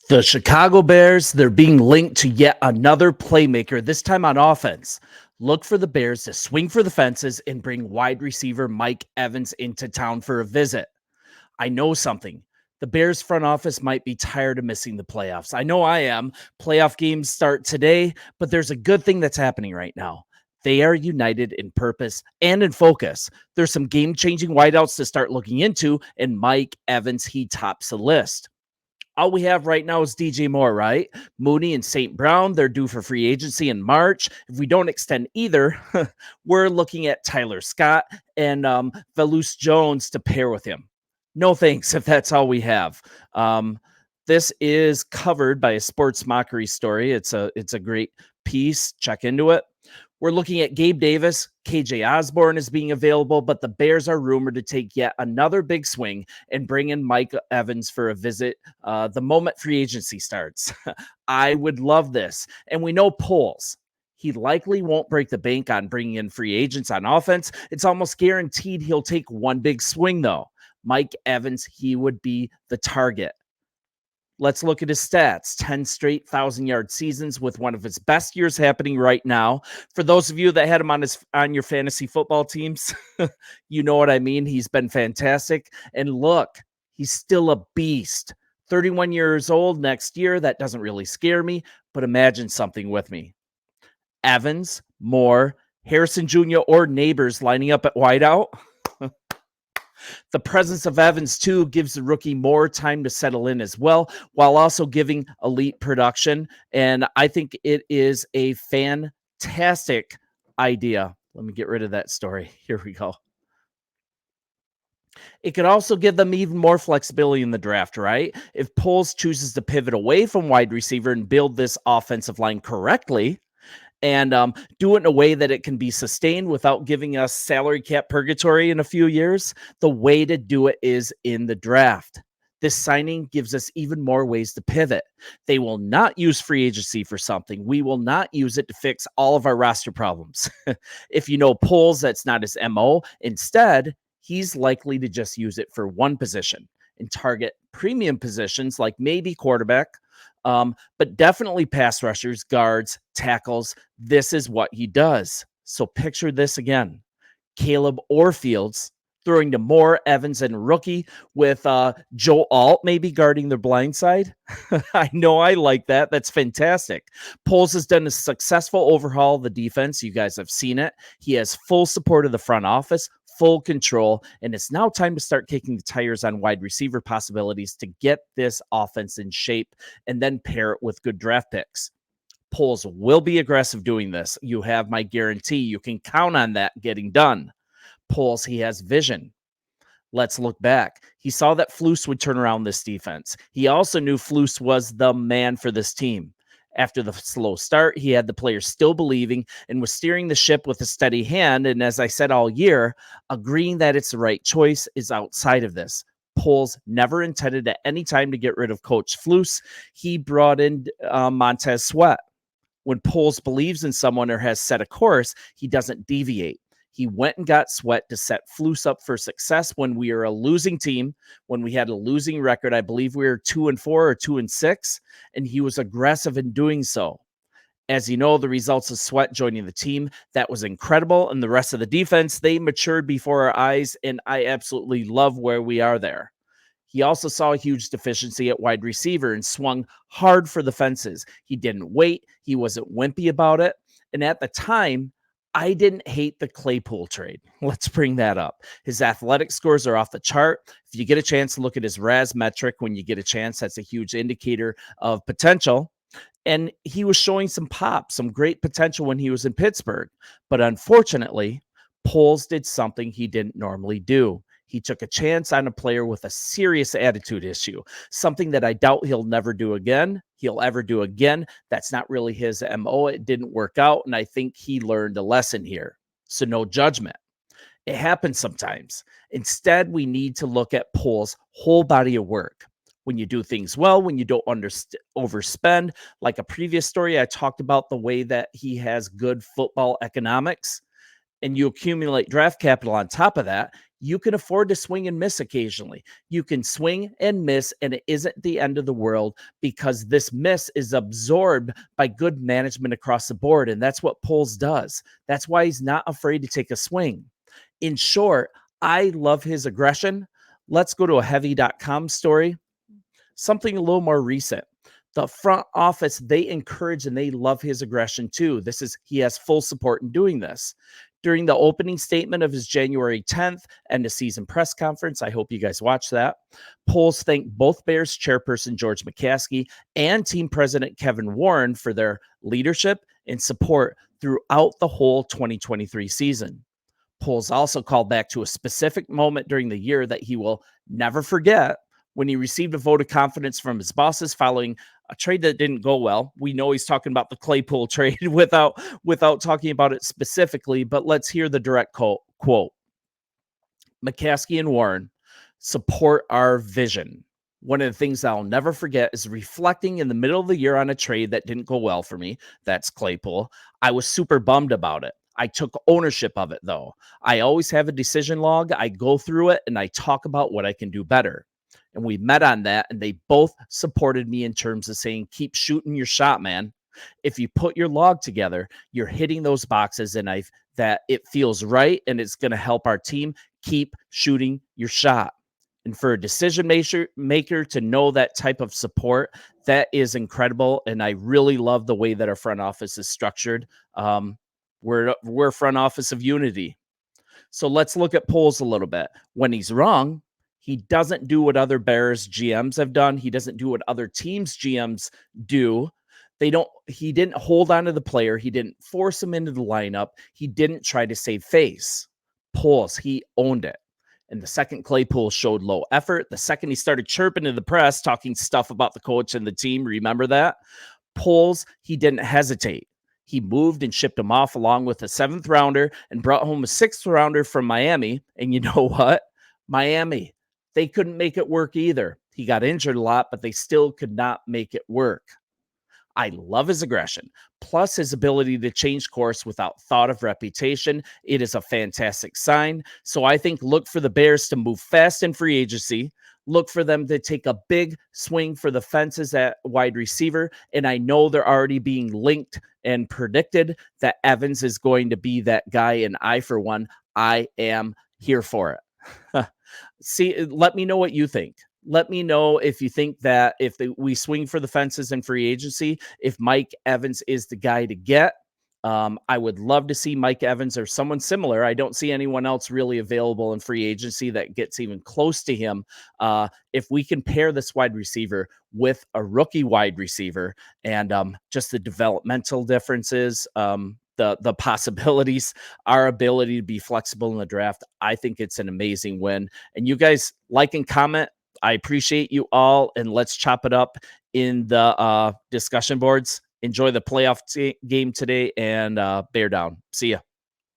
The Chicago Bears, they're being linked to yet another playmaker, this time on offense. Look for the Bears to swing for the fences and bring wide receiver Mike Evans into town for a visit. I know something. The Bears front office might be tired of missing the playoffs. I know I am. Playoff games start today, but there's a good thing that's happening right now. They are united in purpose and in focus. There's some game-changing wideouts to start looking into, and Mike Evans, he tops the list. All we have right now is DJ Moore, right? Mooney and St. Brown, they're due for free agency in March. If we don't extend either, we're looking at Tyler Scott and Velus Jones to pair with him. No thanks if that's all we have. This is covered by a sports mockery story. It's a great piece. Check into it. We're looking at Gabe Davis. KJ Osborne is being available, but the Bears are rumored to take yet another big swing and bring in Mike Evans for a visit the moment free agency starts. I would love this. And we know Poles. He likely won't break the bank on bringing in free agents on offense. It's almost guaranteed he'll take one big swing, though. Mike Evans, he would be the target. Let's look at his stats. 10 straight 1,000-yard seasons with one of his best years happening right now. For those of you that had him on your fantasy football teams, you know what I mean. He's been fantastic. And look, he's still a beast. 31 years old next year. That doesn't really scare me, but imagine something with me. Evans, Moore, Harrison Jr., or Neighbors lining up at wideout. The presence of Evans, too, gives the rookie more time to settle in as well, while also giving elite production. And I think it is a fantastic idea. Let me get rid of that story. Here we go. It could also give them even more flexibility in the draft, right? If Poles chooses to pivot away from wide receiver and build this offensive line correctly, and do it in a way that it can be sustained without giving us salary cap purgatory in a few years, the way to do it is in the draft. This signing gives us even more ways to pivot. They will not use free agency for something. We will not use it to fix all of our roster problems. If you know Poles, that's not his MO. Instead, he's likely to just use it for one position and target premium positions like maybe quarterback, but definitely pass rushers, guards, tackles. This is what he does. So picture this again. Caleb Orfields throwing to Moore, Evans, and rookie with Joe Alt maybe guarding the blind side. I know I like that. That's fantastic. Poles has done a successful overhaul of the defense. You guys have seen it. He has full support of the front office, full control, and it's now time to start kicking the tires on wide receiver possibilities to get this offense in shape and then pair it with good draft picks. Poles will be aggressive doing this. You have my guarantee. You can count on that getting done. Poles, he has vision. Let's look back. He saw that Flus would turn around this defense. He also knew Flus was the man for this team. After the slow start, he had the players still believing and was steering the ship with a steady hand. And as I said all year, agreeing that it's the right choice is outside of this. Poles never intended at any time to get rid of Coach Flus. He brought in Montez Sweat. When Poles believes in someone or has set a course, he doesn't deviate. He went and got Sweat to set Flus up for success when we were a losing team, when we had a losing record. I believe we were 2-4 or 2-6, and he was aggressive in doing so. As you know, the results of Sweat joining the team, that was incredible. And the rest of the defense, they matured before our eyes, and I absolutely love where we are there. He also saw a huge deficiency at wide receiver and swung hard for the fences. He didn't wait. He wasn't wimpy about it. And at the time, I didn't hate the Claypool trade. Let's bring that up. His athletic scores are off the chart. If you get a chance to look at his RAS metric when you get a chance, that's a huge indicator of potential. And he was showing some pop, some great potential when he was in Pittsburgh. But unfortunately, Poles did something he didn't normally do. He took a chance on a player with a serious attitude issue, something that I doubt he'll never do again. He'll ever do again. That's not really his MO. It didn't work out, and I think he learned a lesson here. So no judgment. It happens sometimes. Instead, we need to look at Poles' whole body of work. When you do things well, when you don't overspend, like a previous story, I talked about the way that he has good football economics, and you accumulate draft capital on top of that, You can afford to swing and miss occasionally. You can swing and miss, and it isn't the end of the world because this miss is absorbed by good management across the board. And that's what Poles does. That's why he's not afraid to take a swing. In short, I love his aggression. Let's go to a heavy.com story, something a little more recent. The front office, they encourage and they love his aggression too. He has full support in doing this. During the opening statement of his January 10th end of season press conference, I hope you guys watch that, Poles thanked both Bears chairperson George McCaskey and team president Kevin Warren for their leadership and support throughout the whole 2023 season. Poles also called back to a specific moment during the year that he will never forget when he received a vote of confidence from his bosses following a trade that didn't go well. We know he's talking about the Claypool trade without talking about it specifically, but let's hear the direct quote. McCaskey and Warren support our vision. One of the things I'll never forget is reflecting in the middle of the year on a trade that didn't go well for me. That's Claypool. I was super bummed about it. I took ownership of it, though. I always have a decision log. I go through it and I talk about what I can do better. And we met on that, and they both supported me in terms of saying, keep shooting your shot, man. If you put your log together, you're hitting those boxes, and that it feels right, and it's going to help our team. Keep shooting your shot. And for a decision maker to know that type of support, that is incredible. And I really love the way that our front office is structured. We're a front office of unity. So let's look at Poles a little bit. When he's wrong, he doesn't do what other Bears GMs have done. He doesn't do what other teams GMs do. He didn't hold on to the player. He didn't force him into the lineup. He didn't try to save face. Poles, he owned it. And the second Claypool showed low effort, the second he started chirping to the press, talking stuff about the coach and the team, remember that? Poles, he didn't hesitate. He moved and shipped him off along with a 7th rounder and brought home a 6th rounder from Miami. And you know what? Miami, they couldn't make it work either. He got injured a lot, but they still could not make it work. I love his aggression, plus his ability to change course without thought of reputation. It is a fantastic sign. So I think look for the Bears to move fast in free agency. Look for them to take a big swing for the fences at wide receiver. And I know they're already being linked and predicted that Evans is going to be that guy. And I, for one, I am here for it. See, let me know what you think. Let me know if you think that we swing for the fences in free agency, if Mike Evans is the guy to get. I would love to see Mike Evans or someone similar. I don't see anyone else really available in free agency that gets even close to him. If we can pair this wide receiver with a rookie wide receiver and just the developmental differences, the possibilities, our ability to be flexible in the draft, I think it's an amazing win. And you guys like and comment. I appreciate you all, and let's chop it up in the discussion boards. Enjoy the playoff game today, and bear down. See ya.